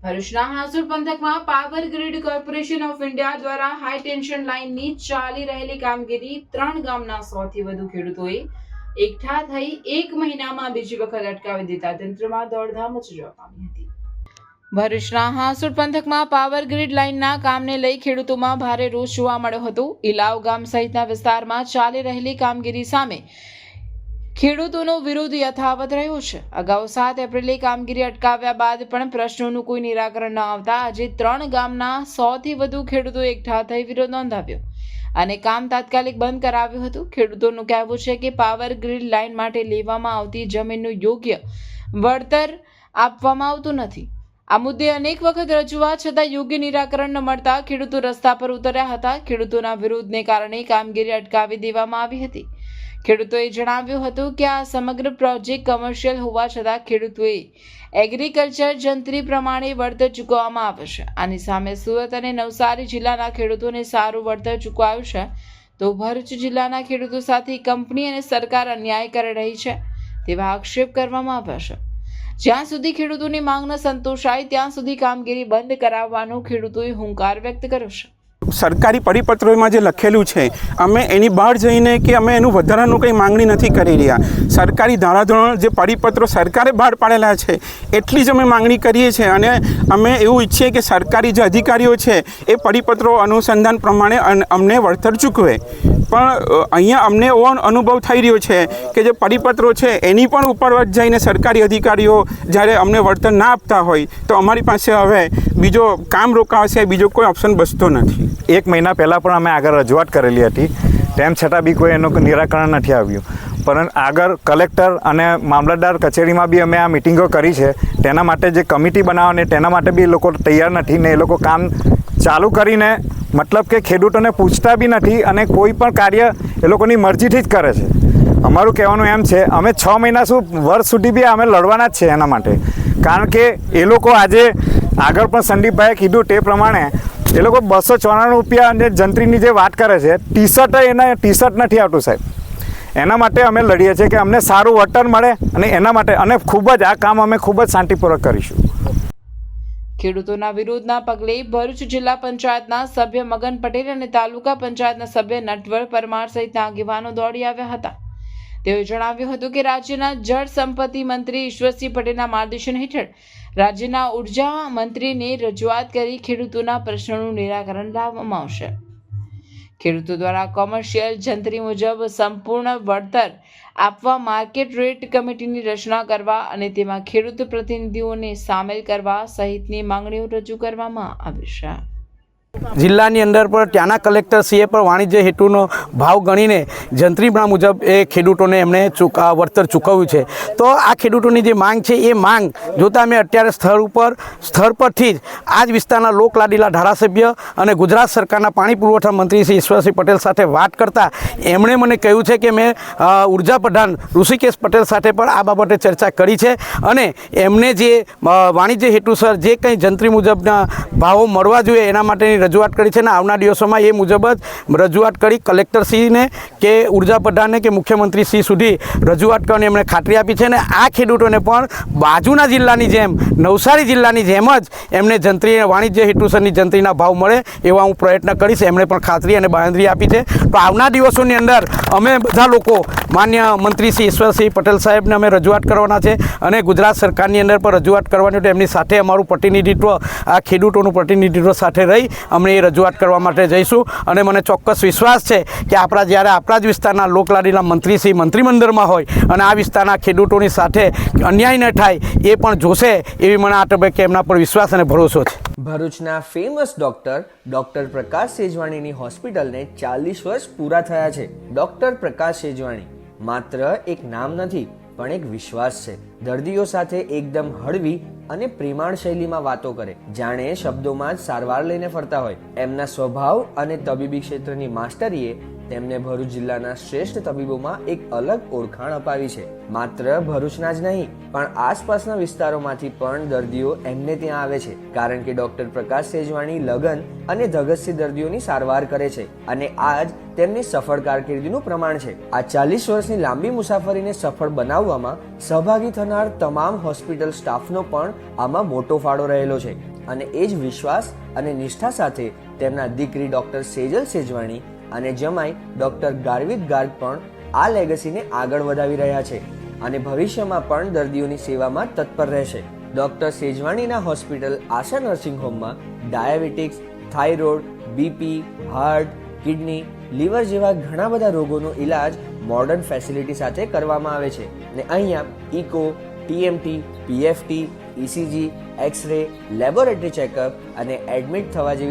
ભરૂચના હાંસોડ પંથકમાં power grid corporation of India દ્વારા હાઈ ટેન્શન લાઇનની ચાલી રહેલી કામગીરી 3 ગામના 100 થી વધુ ખેડૂતોએ એકઠા થઈ 1 મહિનામાં બીજી વખત અટકાવી દેતા તંત્રમાં દોડધામ મચી જવા પામી હતી. ભરૂચના હાંસોડ પંથકમાં પાવર ગ્રીડ લાઇનના કામને લઈ ખેડૂતોમાં ભારે રોષ જોવા મળ્યો હતો. ઇલાવ ગામ સહિતના વિસ્તારમાં ચાલી રહેલી કામગીરી સામે ખેડૂતોનો વિરોધ યથાવત રહ્યો છે. અગાઉ 7 એપ્રિલે કામગીરી અટકાવ્યા બાદ પણ પ્રશ્નોનું કોઈ નિરાકરણ ન આવતા આજે 3 ગામના 100 થી વધુ ખેડૂતો એકઠા થઈ વિરોધ નોંધાવ્યો અને કામ તાત્કાલિક બંધ કરાવ્યું હતું. ખેડૂતોનું કહેવું છે કે પાવર ગ્રીડ લાઇન માટે લેવામાં આવતી જમીનનું યોગ્ય વળતર આપવામાં આવતું નથી. આ મુદ્દે અનેક વખત રજૂઆત છતાં યોગ્ય નિરાકરણ ન મળતા ખેડૂતો રસ્તા પર ઉતર્યા હતા. ખેડૂતોના વિરોધને કારણે કામગીરી અટકાવી દેવામાં આવી હતી. ખેડૂતોએ જણાવ્યું હતું કે આ સમગ્ર પ્રોજેક્ટ કમર્શિયલ હોવા છતાં ખેડૂતોએ એગ્રીકલ્ચર જંત્રી પ્રમાણે વળતર ચૂકવવામાં આવે છે. આની સામે સુરત અને નવસારી જિલ્લાના ખેડૂતોને સારું વળતર ચૂકવાયું છે તો ભરૂચ જિલ્લાના ખેડૂતો સાથે કંપની અને સરકાર અન્યાય કરી રહી છે તેવા આક્ષેપ કરવામાં આવ્યા છે. જ્યાં સુધી ખેડૂતોની માંગ ન સંતોષાય ત્યાં સુધી કામગીરી બંધ કરાવવાનો ખેડૂતોએ હુંકાર વ્યક્ત કર્યો છે. સરકારી પરિપત્રોમાં જે લખેલું છે અમે એની બહાર જઈને કે અમે એનું વધારાનું કંઈ માંગણી નથી કરી રહ્યા. સરકારી ધારાધોરણ જે પરિપત્રો સરકારે બહાર પાડેલા છે એટલી જ અમે માંગણી કરીએ છીએ અને અમે એવું ઈચ્છીએ કે સરકારી જે અધિકારીઓ છે એ પરિપત્રો અનુસંધાન પ્રમાણે અમને વળતર ચૂકવે. પણ અહીંયા અમને એવો અનુભવ થઈ રહ્યો છે કે જે પરિપત્રો છે એની પણ ઉપર જઈને સરકારી અધિકારીઓ જ્યારે અમને વળતર ના આપતા હોય તો અમારી પાસે હવે બીજો કામ રોકાવા સિવાય બીજો કોઈ ઓપ્શન બચતો નથી. 1 મહિના પહેલાં પણ અમે આગળ રજૂઆત કરેલી હતી, તેમ છતાં બી કોઈ એનું નિરાકરણ નથી આવ્યું. પરંતુ આગળ કલેક્ટર અને મામલતદાર કચેરીમાં બી અમે આ મિટિંગો કરી છે. તેના માટે જે કમિટી બનાવવાની તેના માટે બી લોકો તૈયાર નથી ને એ લોકો કામ ચાલુ કરીને મતલબ કે ખેડૂતોને પૂછતા બી નથી અને કોઈ પણ કાર્ય એ લોકોની મરજીથી જ કરે છે. અમારું કહેવાનું એમ છે અમે 6 મહિના વર્ષ સુધી બી અમે લડવાના જ છે એના માટે. કારણ કે એ લોકો આજે આગળ પણ સંદીપભાઈએ કીધું તે પ્રમાણે એ લોકો 294 રૂપિયા અને જંત્રીની જે વાત કરે છે ટી શર્ટ નથી આવતું સાહેબ. એના માટે અમે લડીએ છીએ કે અમને સારું વળતર મળે અને એના માટે અને ખૂબ જ આ કામ અમે ખૂબ જ શાંતિપૂર્વક કરીશું. ખેડૂતોના વિરોધના પગલે ભરૂચ જિલ્લા પંચાયતના સભ્ય મગન પટેલ અને તાલુકા પંચાયતના સભ્ય નટવર પરમાર સહિતના આગેવાનો દોડી આવ્યા હતા. તેઓએ જણાવ્યું હતું કે રાજ્યના જળ સંપત્તિ મંત્રી ઈશ્વરસિંહ પટેલના માર્ગદર્શન હેઠળ રાજ્યના ઉર્જા મંત્રીને રજૂઆત કરી ખેડૂતોના પ્રશ્નોનું નિરાકરણ લાવવામાં આવશે. ખેડૂતો દ્વારા કોમર્શિયલ જંત્રી મુજબ સંપૂર્ણ વળતર આપવા માર્કેટ રેટ કમિટીની રચના કરવા અને તેમાં ખેડૂત પ્રતિનિધિઓને સામેલ કરવા સહિતની માંગણીઓ રજૂ કરવામાં આવી છે. જિલ્લાની અંદર પણ ત્યાંના કલેક્ટરશ્રીએ પણ વાણિજ્ય હેતુનો ભાવ ગણીને જંત્રીપણા મુજબ એ ખેડૂતોને એમણે વળતર ચૂકવ્યું છે. તો આ ખેડૂતોની જે માંગ છે એ માંગ જોતાં અમે અત્યારે સ્થળ પરથી જ આ જ વિસ્તારના લોકલાડીલા ધારાસભ્ય અને ગુજરાત સરકારના પાણી પુરવઠા મંત્રી શ્રી ઈશ્વરસિંહ પટેલ સાથે વાત કરતાં એમણે મને કહ્યું છે કે મેં ઉર્જા પ્રધાન ઋષિકેશ પટેલ સાથે પણ આ બાબતે ચર્ચા કરી છે અને એમને જે વાણિજ્ય હેતુસર જે કંઈ જંત્રી મુજબના ભાવો મળવા જોઈએ એના માટેની રજૂઆત કરી છે અને આવનાર દિવસોમાં એ મુજબ જ રજૂઆત કરી કલેક્ટરશ્રીને કે ઉર્જા પ્રધાનને કે મુખ્યમંત્રીશ્રી સુધી રજૂઆત કરવાની એમણે ખાતરી આપી છે અને આ ખેડૂતોને પણ બાજુના જિલ્લાની જેમ નવસારી જિલ્લાની જેમ જ એમને જંત્રી વાણિજ્ય હેતુસરની જંત્રીના ભાવ મળે એવા હું પ્રયત્ન કરીશ. એમણે પણ ખાતરી અને બાંહેધરી આપી છે. તો આવનાર દિવસોની અંદર અમે બધા લોકો માન્ય મંત્રી શ્રી ઈશ્વરસિંહ પટેલ સાહેબને અમે રજૂઆત કરવાના છે અને ગુજરાત સરકારની અંદર પણ રજૂઆત કરવાની તો એમની સાથે અમારું પ્રતિનિધિત્વ આ ખેડૂતોનું પ્રતિનિધિત્વ સાથે રહી અમે એ રજૂઆત કરવા માટે જઈશું. અને મને ચોક્કસ વિશ્વાસ છે કે જ્યારે આપણા જ વિસ્તારના લોકલાડીના મંત્રીશ્રી મંત્રીમંડળમાં હોય અને આ વિસ્તારના ખેડૂતોની સાથે અન્યાય ન થાય એ પણ જોશે એવી મને આ તબક્કે એમના પર વિશ્વાસ અને ભરોસો છે. ભરૂચના ફેમસ ડોક્ટર પ્રકાશ સેજવાણીની હોસ્પિટલને 40 વર્ષ પૂરા થયા છે. ડોક્ટર પ્રકાશ સેજવાણી માત્ર એક નામ નથી પણ એક વિશ્વાસ છે. દર્દીઓ સાથે એકદમ હળવી અને પ્રેમાળ શૈલીમાં વાતો કરે, જાણે શબ્દોમાં જ સારવાર લઈને ફરતા હોય. એમના સ્વભાવ અને તબીબી ક્ષેત્રની માસ્ટરીએ તેમને ભરૂચ જિલ્લાના શ્રેષ્ઠ તબીબોમાં એક અલગ ઓળખાણ અપાવી છે. માત્ર ભરૂચના જ નહીં પણ આસપાસના વિસ્તારોમાંથી પણ દર્દીઓ એમને ત્યાં આવે છે, કારણ કે ડોક્ટર પ્રકાશ સેજવાણી લગન અને ધગતથી દર્દીઓની સારવાર કરે છે અને આ જ તેમની સફળ કારકિર્દીનું પ્રમાણ છે. આ 40 વર્ષની લાંબી મુસાફરીને સફળ બનાવવામાં સહભાગી થનાર તમામ હોસ્પિટલ સ્ટાફનો પણ આમાં મોટો ફાળો રહેલો છે અને એ જ વિશ્વાસ અને નિષ્ઠા સાથે તેમના દીકરી ડોક્ટર સેજલ સેજવાણી અને જમાઈ ડોક્ટર ગાર્વિક ગાર્ગ પણ આ લેગસીને આગળ વધાવી રહ્યા છે અને ભવિષ્યમાં પણ દર્દીઓની સેવામાં તત્પર રહેશે. ડોક્ટર સેજવાણીના હોસ્પિટલ આશા નર્સિંગ હોમમાં diabetics, thyroid, BP, heart, kidney, liver જેવા ઘણા બધા રોગોનો ઇલાજ મોડર્ન ફેસિલિટી સાથે કરવામાં આવે છે અને અહીંયા echo, TMT, PFT, ECG, X-ray, laboratory checkup અને એડમિટ થવા જેવી